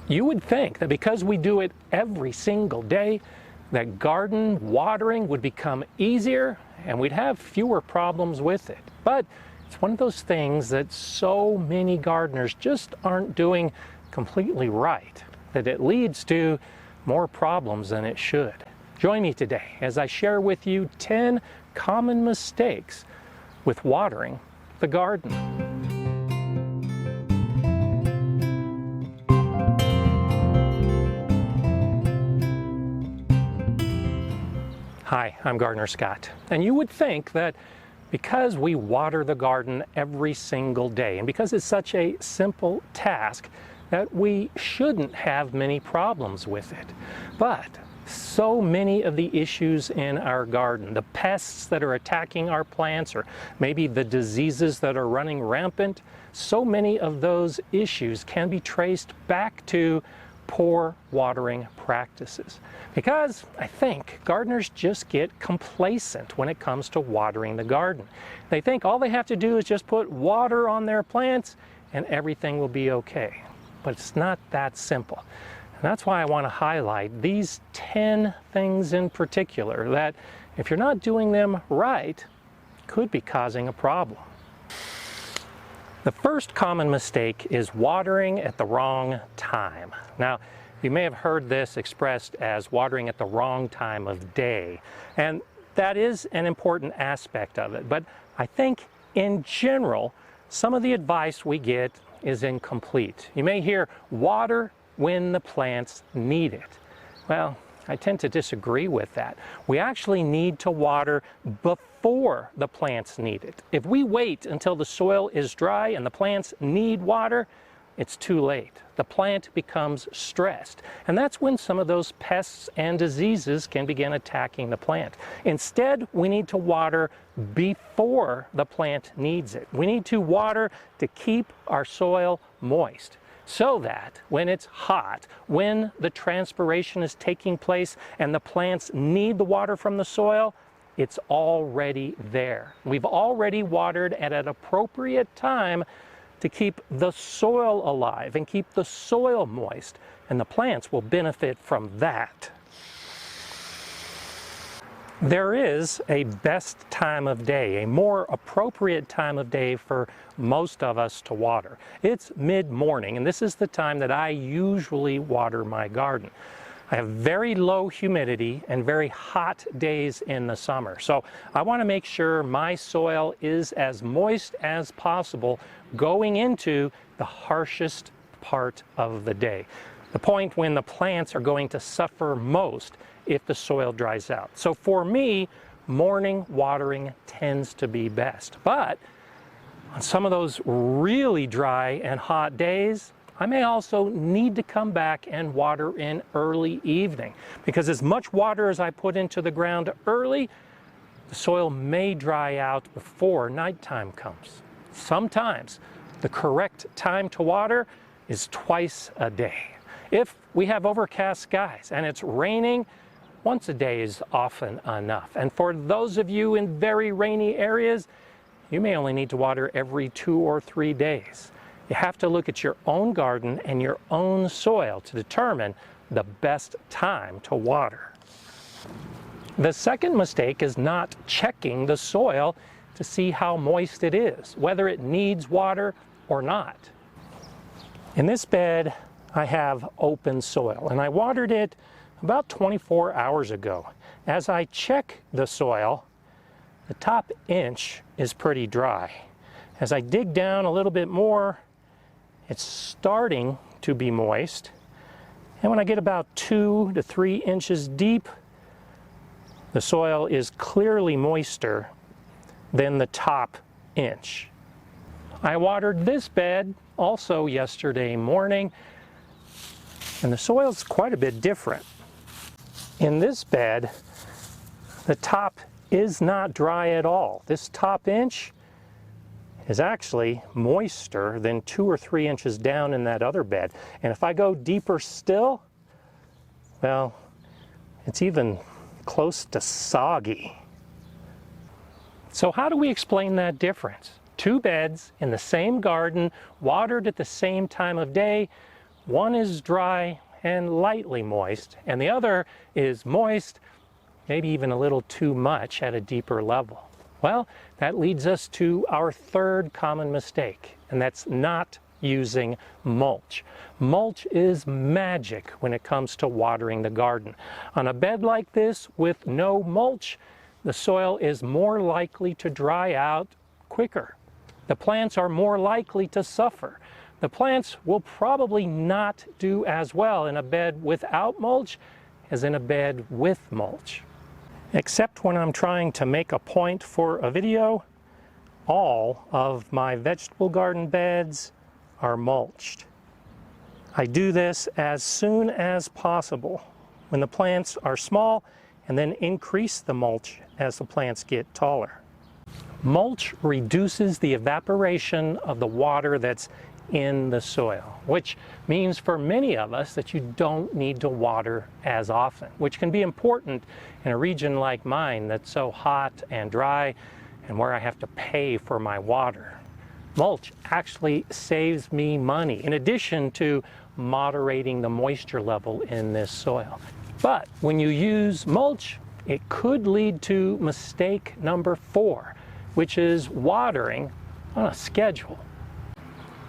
You would think that because we do it every single day, that garden watering would become easier and we'd have fewer problems with it. But it's one of those things that so many gardeners just aren't doing completely right, that it leads to more problems than it should. Join me today as I share with you 10 common mistakes with watering the garden. Hi, I'm Gardener Scott, and you would think that because we water the garden every single day, and because it's such a simple task, that we shouldn't have many problems with it. But so many of the issues in our garden, the pests that are attacking our plants, or maybe the diseases that are running rampant, so many of those issues can be traced back to poor watering practices. Because I think gardeners just get complacent when it comes to watering the garden. They think all they have to do is just put water on their plants and everything will be okay. But it's not that simple. And that's why I want to highlight these 10 things in particular that, if you're not doing them right, could be causing a problem. The first common mistake is watering at the wrong time. Now, you may have heard this expressed as watering at the wrong time of day, and that is an important aspect of it. But I think in general, some of the advice we get is incomplete. You may hear water when the plants need it. Well, I tend to disagree with that. We actually need to water before the plants need it. If we wait until the soil is dry and the plants need water, it's too late. The plant becomes stressed. And that's when some of those pests and diseases can begin attacking the plant. Instead, we need to water before the plant needs it. We need to water to keep our soil moist, so that when it's hot, when the transpiration is taking place and the plants need the water from the soil, it's already there. We've already watered at an appropriate time to keep the soil alive and keep the soil moist, and the plants will benefit from that. There is a best time of day, a more appropriate time of day for most of us to water. It's mid-morning, and this is the time that I usually water my garden. I have very low humidity and very hot days in the summer, so I want to make sure my soil is as moist as possible going into the harshest part of the day, the point when the plants are going to suffer most if the soil dries out. So for me, morning watering tends to be best. But on some of those really dry and hot days, I may also need to come back and water in early evening, because as much water as I put into the ground early, the soil may dry out before nighttime comes. Sometimes the correct time to water is twice a day. If we have overcast skies and it's raining, once a day is often enough. And for those of you in very rainy areas, you may only need to water every 2 or 3 days. You have to look at your own garden and your own soil to determine the best time to water. The second mistake is not checking the soil to see how moist it is, whether it needs water or not. In this bed, I have open soil, and I watered it about 24 hours ago. As I check the soil, the top inch is pretty dry. As I dig down a little bit more, it's starting to be moist. And when I get about 2 to 3 inches deep, the soil is clearly moister than the top inch. I watered this bed also yesterday morning, and the soil's quite a bit different. In this bed, the top is not dry at all. This top inch is actually moister than 2 or 3 inches down in that other bed. And if I go deeper still, well, it's even close to soggy. So how do we explain that difference? 2 beds in the same garden, watered at the same time of day, one is dry and lightly moist, and the other is moist, maybe even a little too much at a deeper level? Well, that leads us to our third common mistake, and that's not using mulch. Mulch is magic when it comes to watering the garden. On a bed like this with no mulch, the soil is more likely to dry out quicker. The plants are more likely to suffer. The plants will probably not do as well in a bed without mulch as in a bed with mulch. Except when I'm trying to make a point for a video, all of my vegetable garden beds are mulched. I do this as soon as possible when the plants are small, and then increase the mulch as the plants get taller. Mulch reduces the evaporation of the water that's in the soil, which means for many of us that you don't need to water as often, which can be important in a region like mine that's so hot and dry and where I have to pay for my water. Mulch actually saves me money in addition to moderating the moisture level in this soil. But when you use mulch, it could lead to mistake number 4, which is watering on a schedule.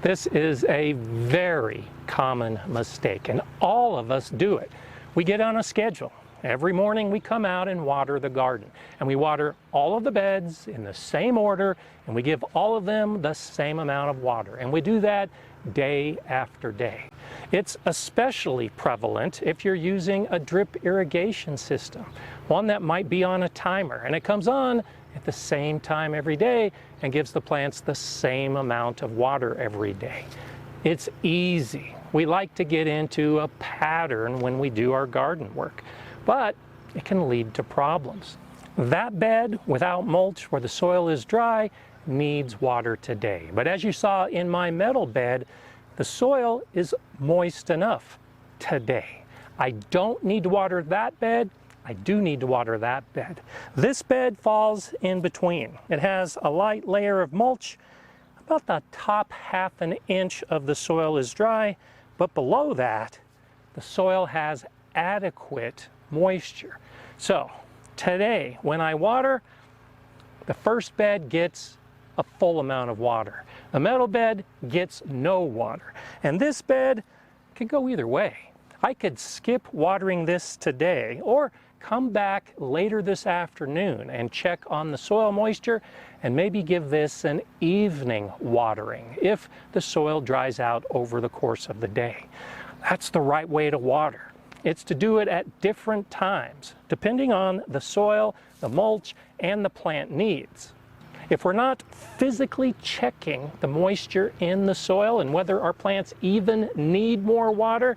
This is a very common mistake, and all of us do it. We get on a schedule. Every morning we come out and water the garden, and we water all of the beds in the same order, and we give all of them the same amount of water, and we do that day after day. It's especially prevalent if you're using a drip irrigation system, one that might be on a timer, and it comes on at the same time every day and gives the plants the same amount of water every day. It's easy. We like to get into a pattern when we do our garden work, but it can lead to problems. That bed without mulch where the soil is dry needs water today. But as you saw in my metal bed, the soil is moist enough today. I don't need to water that bed. I do need to water that bed. This bed falls in between. It has a light layer of mulch. About the top half an inch of the soil is dry, but below that, the soil has adequate moisture. So today, when I water, the first bed gets a full amount of water. The metal bed gets no water. And this bed could go either way. I could skip watering this today or come back later this afternoon and check on the soil moisture and maybe give this an evening watering if the soil dries out over the course of the day. That's the right way to water. It's to do it at different times, depending on the soil, the mulch, and the plant needs. If we're not physically checking the moisture in the soil and whether our plants even need more water,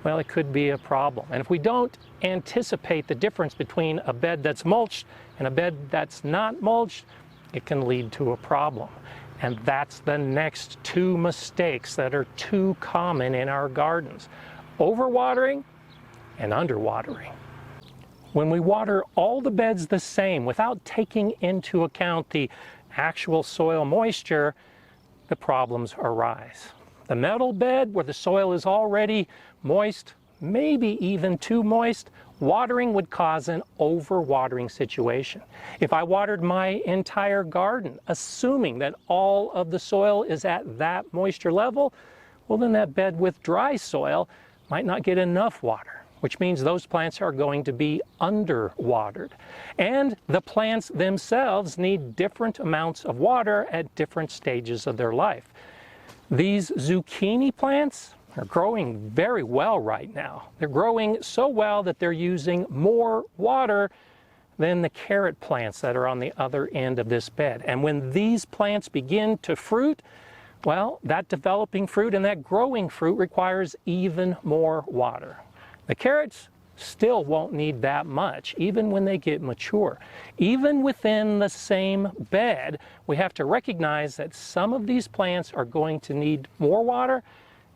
well, it could be a problem. And if we don't anticipate the difference between a bed that's mulched and a bed that's not mulched, it can lead to a problem. And that's the next 2 mistakes that are too common in our gardens: overwatering and underwatering. When we water all the beds the same without taking into account the actual soil moisture, the problems arise. The metal bed where the soil is already moist, maybe even too moist, watering would cause an overwatering situation. If I watered my entire garden, assuming that all of the soil is at that moisture level, well, then that bed with dry soil might not get enough water, which means those plants are going to be underwatered. And the plants themselves need different amounts of water at different stages of their life. These zucchini plants are growing very well right now. They're growing so well that they're using more water than the carrot plants that are on the other end of this bed. And when these plants begin to fruit, well, that developing fruit and that growing fruit requires even more water. The carrots still won't need that much, even when they get mature. Even within the same bed, we have to recognize that some of these plants are going to need more water,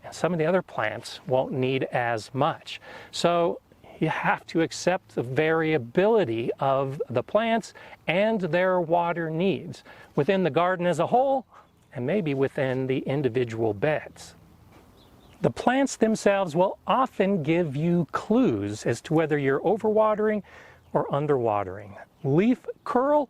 and some of the other plants won't need as much. So you have to accept the variability of the plants and their water needs within the garden as a whole, and maybe within the individual beds. The plants themselves will often give you clues as to whether you're overwatering or underwatering. Leaf curl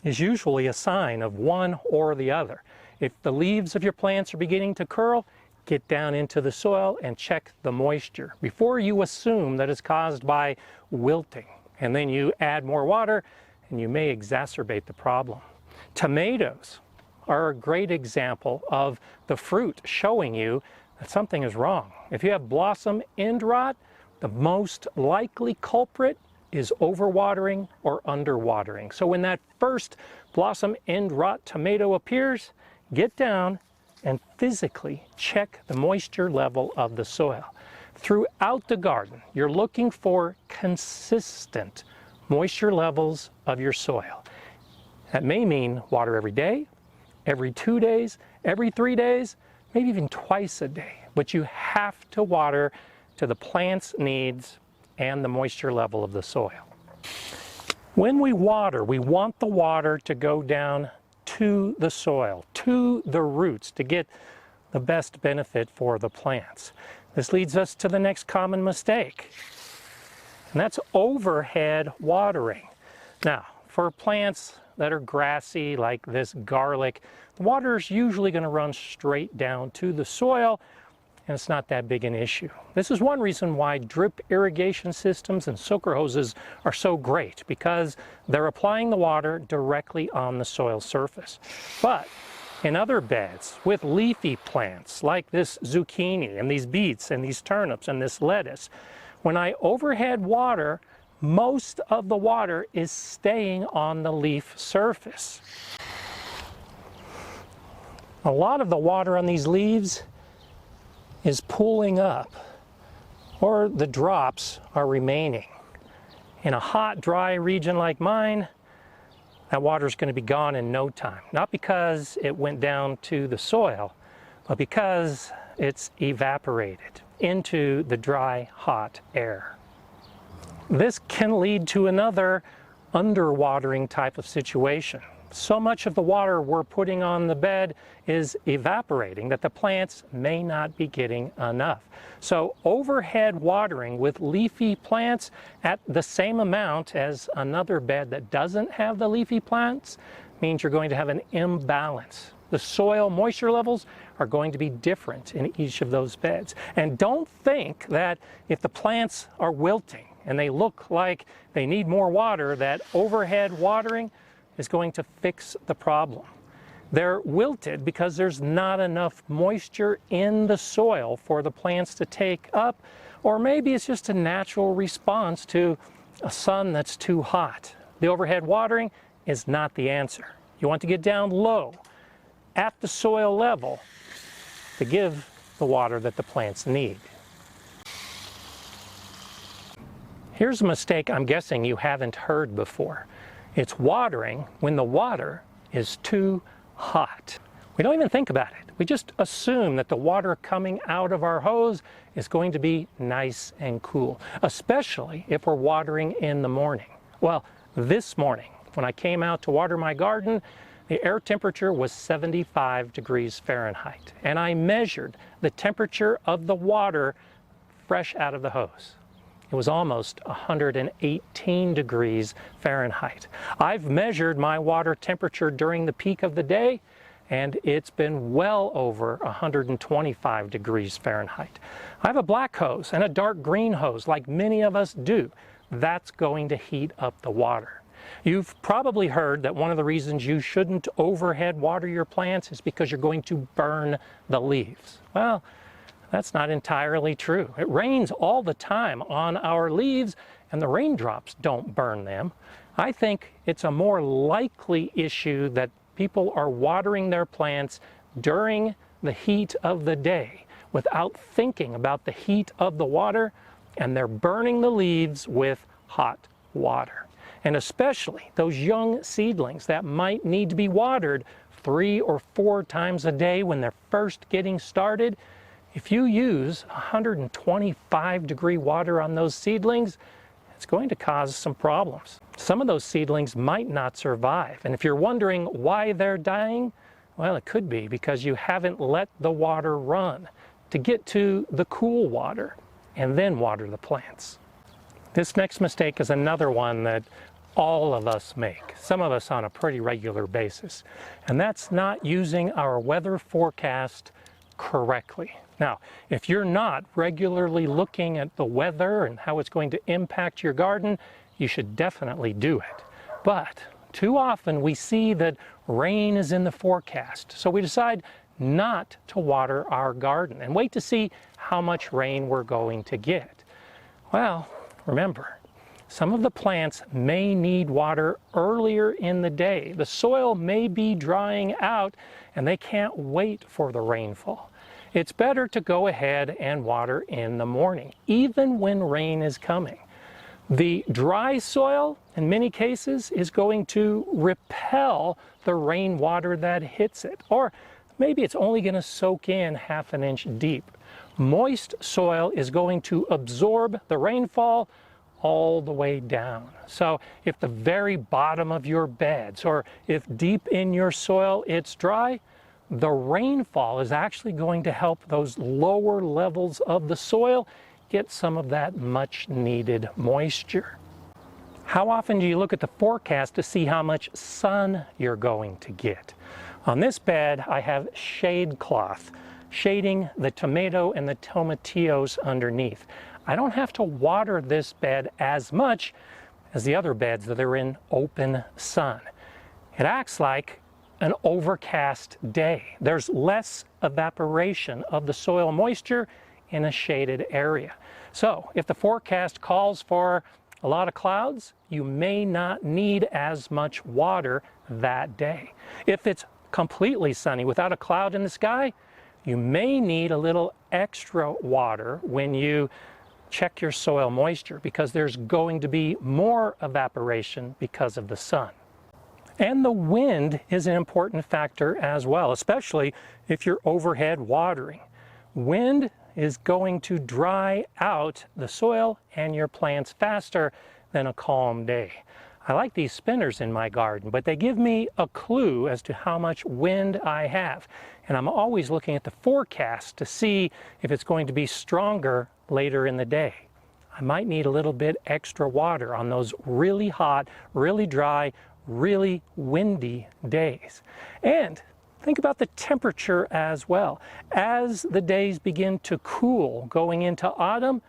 is usually a sign of one or the other. If the leaves of your plants are beginning to curl, get down into the soil and check the moisture before you assume that it's caused by wilting. And then you add more water and you may exacerbate the problem. Tomatoes are a great example of the fruit showing you that something is wrong. If you have blossom end rot, the most likely culprit is overwatering or underwatering. So when that first blossom end rot tomato appears, get down and physically check the moisture level of the soil. Throughout the garden, you're looking for consistent moisture levels of your soil. That may mean water every day, every 2 days, every 3 days, maybe even twice a day. But you have to water to the plant's needs and the moisture level of the soil. When we water, we want the water to go down to the soil, to the roots, to get the best benefit for the plants. This leads us to the next common mistake, and that's overhead watering. Now, for plants that are grassy like this garlic, the water is usually going to run straight down to the soil, and it's not that big an issue. This is one reason why drip irrigation systems and soaker hoses are so great, because they're applying the water directly on the soil surface. But in other beds with leafy plants like this zucchini and these beets and these turnips and this lettuce, when I overhead water, most of the water is staying on the leaf surface. A lot of the water on these leaves is pooling up, or the drops are remaining. In a hot, dry region like mine, that water is going to be gone in no time. Not because it went down to the soil, but because it's evaporated into the dry, hot air. This can lead to another underwatering type of situation. So much of the water we're putting on the bed is evaporating that the plants may not be getting enough. So overhead watering with leafy plants at the same amount as another bed that doesn't have the leafy plants means you're going to have an imbalance. The soil moisture levels are going to be different in each of those beds. And don't think that if the plants are wilting and they look like they need more water, that overhead watering is going to fix the problem. They're wilted because there's not enough moisture in the soil for the plants to take up, or maybe it's just a natural response to a sun that's too hot. The overhead watering is not the answer. You want to get down low at the soil level to give the water that the plants need. Here's a mistake I'm guessing you haven't heard before. It's watering when the water is too hot. We don't even think about it. We just assume that the water coming out of our hose is going to be nice and cool, especially if we're watering in the morning. Well, this morning, when I came out to water my garden, the air temperature was 75 degrees Fahrenheit, and I measured the temperature of the water fresh out of the hose. It was almost 118 degrees Fahrenheit. I've measured my water temperature during the peak of the day, and it's been well over 125 degrees Fahrenheit. I have a black hose and a dark green hose, like many of us do. That's going to heat up the water. You've probably heard that one of the reasons you shouldn't overhead water your plants is because you're going to burn the leaves. Well, that's not entirely true. It rains all the time on our leaves, and the raindrops don't burn them. I think it's a more likely issue that people are watering their plants during the heat of the day without thinking about the heat of the water, and they're burning the leaves with hot water. And especially those young seedlings that might need to be watered 3 or 4 times a day when they're first getting started. If you use 125 degree water on those seedlings, it's going to cause some problems. Some of those seedlings might not survive. And if you're wondering why they're dying, well, it could be because you haven't let the water run to get to the cool water and then water the plants. This next mistake is another one that all of us make, some of us on a pretty regular basis, and that's not using our weather forecast correctly. Now, if you're not regularly looking at the weather and how it's going to impact your garden, you should definitely do it. But too often we see that rain is in the forecast, so we decide not to water our garden and wait to see how much rain we're going to get. Well, remember, some of the plants may need water earlier in the day. The soil may be drying out and they can't wait for the rainfall. It's better to go ahead and water in the morning, even when rain is coming. The dry soil, in many cases, is going to repel the rainwater that hits it, or maybe it's only going to soak in ½ an inch deep. Moist soil is going to absorb the rainfall all the way down. So if the very bottom of your beds, or if deep in your soil it's dry, the rainfall is actually going to help those lower levels of the soil get some of that much needed moisture. How often do you look at the forecast to see how much sun you're going to get? On this bed I have shade cloth shading the tomato and the tomatillos underneath. I don't have to water this bed as much as the other beds that are in open sun. It acts like an overcast day. There's less evaporation of the soil moisture in a shaded area. So if the forecast calls for a lot of clouds, you may not need as much water that day. If it's completely sunny without a cloud in the sky, you may need a little extra water when you check your soil moisture, because there's going to be more evaporation because of the sun. And the wind is an important factor as well, especially if you're overhead watering. Wind is going to dry out the soil and your plants faster than a calm day. I like these spinners in my garden, but they give me a clue as to how much wind I have. And I'm always looking at the forecast to see if it's going to be stronger later in the day. I might need a little bit extra water on those really hot, really dry, really windy days. And think about the temperature as well. As the days begin to cool going into autumn,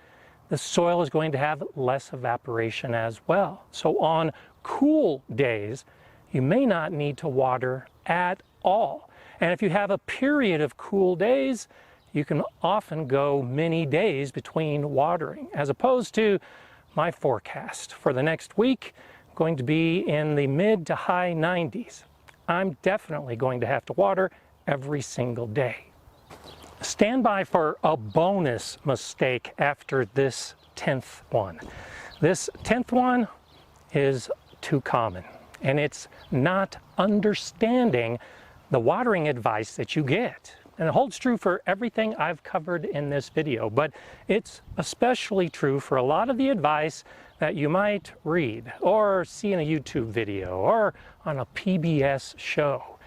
the soil is going to have less evaporation as well. So on cool days, you may not need to water at all. And if you have a period of cool days, you can often go many days between watering, as opposed to my forecast for the next week going to be in the mid to high 90s. I'm definitely going to have to water every single day. Stand by for a bonus mistake after this 10th one. This 10th one is too common, and it's not understanding the watering advice that you get. And it holds true for everything I've covered in this video, but it's especially true for a lot of the advice that you might read or see in a YouTube video or on a PBS show.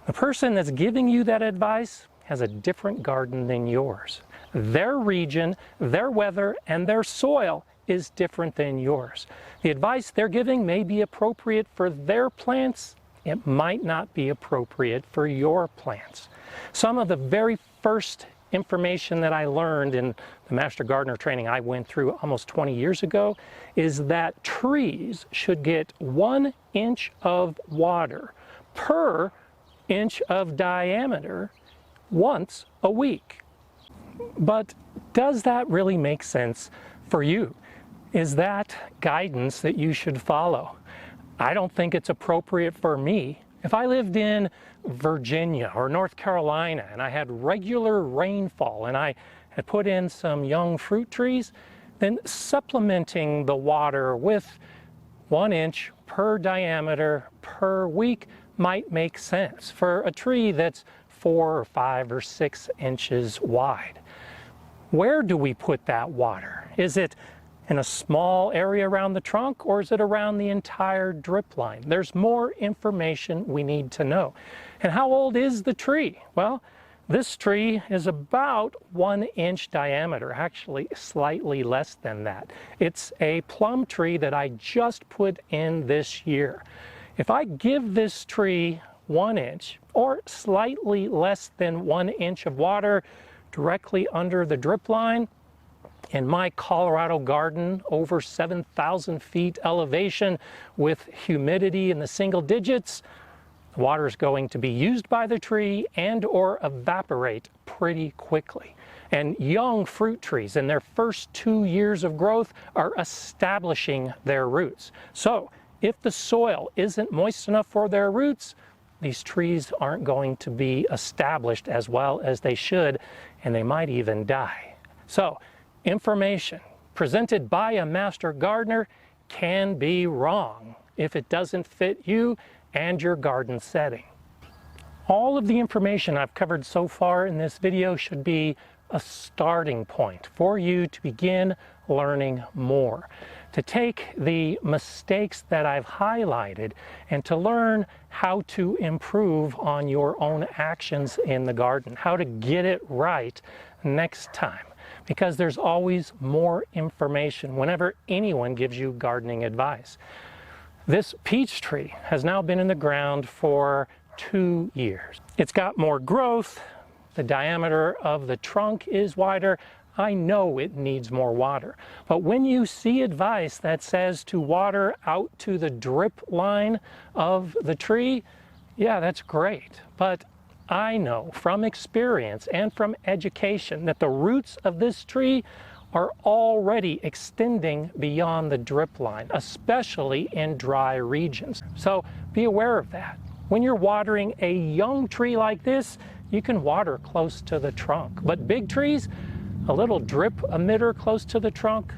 The person that's giving you that advice has a different garden than yours. Their region, their weather, and their soil is different than yours. The advice they're giving may be appropriate for their plants. It might not be appropriate for your plants. Some of the very first information that I learned in the Master Gardener training I went through almost 20 years ago is that trees should get 1 inch of water per inch of diameter once a week. But does that really make sense for you? Is that guidance that you should follow? I don't think it's appropriate for me. If I lived in Virginia or North Carolina and I had regular rainfall and I had put in some young fruit trees, then supplementing the water with 1 inch per diameter per week might make sense for a tree that's 4 or 5 or 6 inches wide. Where do we put that water? Is it in a small area around the trunk, or is it around the entire drip line? There's more information we need to know. And how old is the tree? Well, This tree is about 1 inch diameter, actually slightly less than that. It's a plum tree that I just put in this year. If I give this tree 1 inch or slightly less than 1 inch of water directly under the drip line, in my Colorado garden over 7,000 feet elevation with humidity in the single digits, the water is going to be used by the tree and or evaporate pretty quickly. And young fruit trees in their first 2 years of growth are establishing their roots. So if the soil isn't moist enough for their roots, these trees aren't going to be established as well as they should, and they might even die. So information presented by a master gardener can be wrong if it doesn't fit you and your garden setting. All of the information I've covered so far in this video should be a starting point for you to begin learning more, to take the mistakes that I've highlighted and to learn how to improve on your own actions in the garden, how to get it right next time. Because there's always more information whenever anyone gives you gardening advice. This peach tree has now been in the ground for 2 years. It's got more growth, the diameter of the trunk is wider. I know it needs more water. But when you see advice that says to water out to the drip line of the tree, yeah, that's great. But I know from experience and from education that the roots of this tree are already extending beyond the drip line, especially in dry regions. So be aware of that. When you're watering a young tree like this, you can water close to the trunk. But big trees, a little drip emitter close to the trunk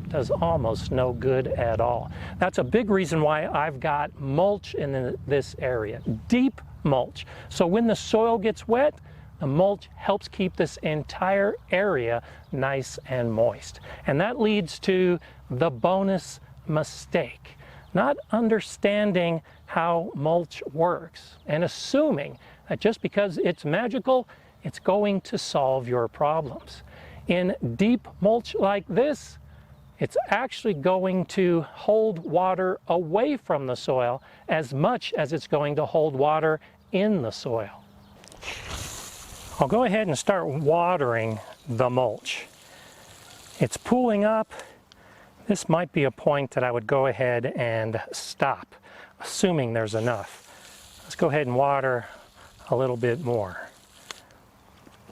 does almost no good at all. That's a big reason why I've got mulch in this area, deep mulch. So when the soil gets wet, the mulch helps keep this entire area nice and moist. And that leads to the bonus mistake, not understanding how mulch works and assuming that just because it's magical, it's going to solve your problems. In deep mulch like this, it's actually going to hold water away from the soil as much as it's going to hold water in the soil. I'll go ahead and start watering the mulch. It's pooling up. This might be a point that I would go ahead and stop, assuming there's enough. Let's go ahead and water a little bit more.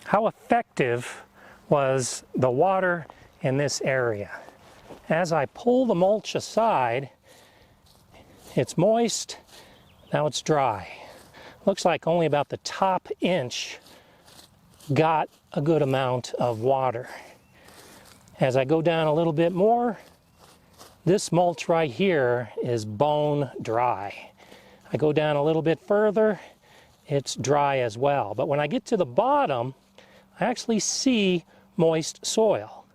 How effective was the water in this area? As I pull the mulch aside, it's moist, now it's dry. Looks like only about the top inch got a good amount of water. As I go down a little bit more, this mulch right here is bone dry. I go down a little bit further, it's dry as well. But when I get to the bottom, I actually see moist soil.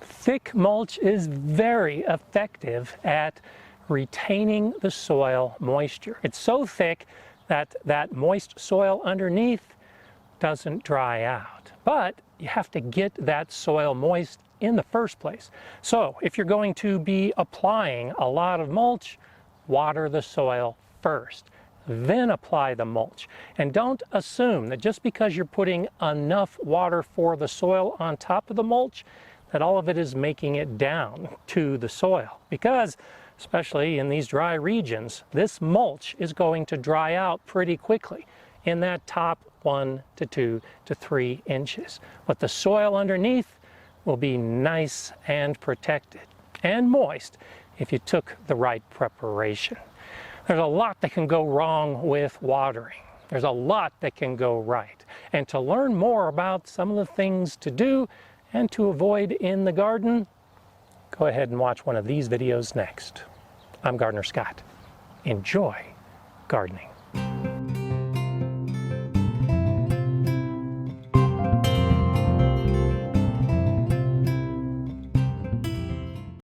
Thick mulch is very effective at retaining the soil moisture. It's so thick that that moist soil underneath doesn't dry out. But you have to get that soil moist in the first place. So if you're going to be applying a lot of mulch, water the soil first, then apply the mulch. And don't assume that just because you're putting enough water for the soil on top of the mulch, that all of it is making it down to the soil. Because, especially in these dry regions, this mulch is going to dry out pretty quickly in that top 1 to 2 to 3 inches. But the soil underneath will be nice and protected and moist if you took the right preparation. There's a lot that can go wrong with watering. There's a lot that can go right. And to learn more about some of the things to do and to avoid in the garden, go ahead and watch one of these videos next. I'm Gardener Scott. Enjoy gardening.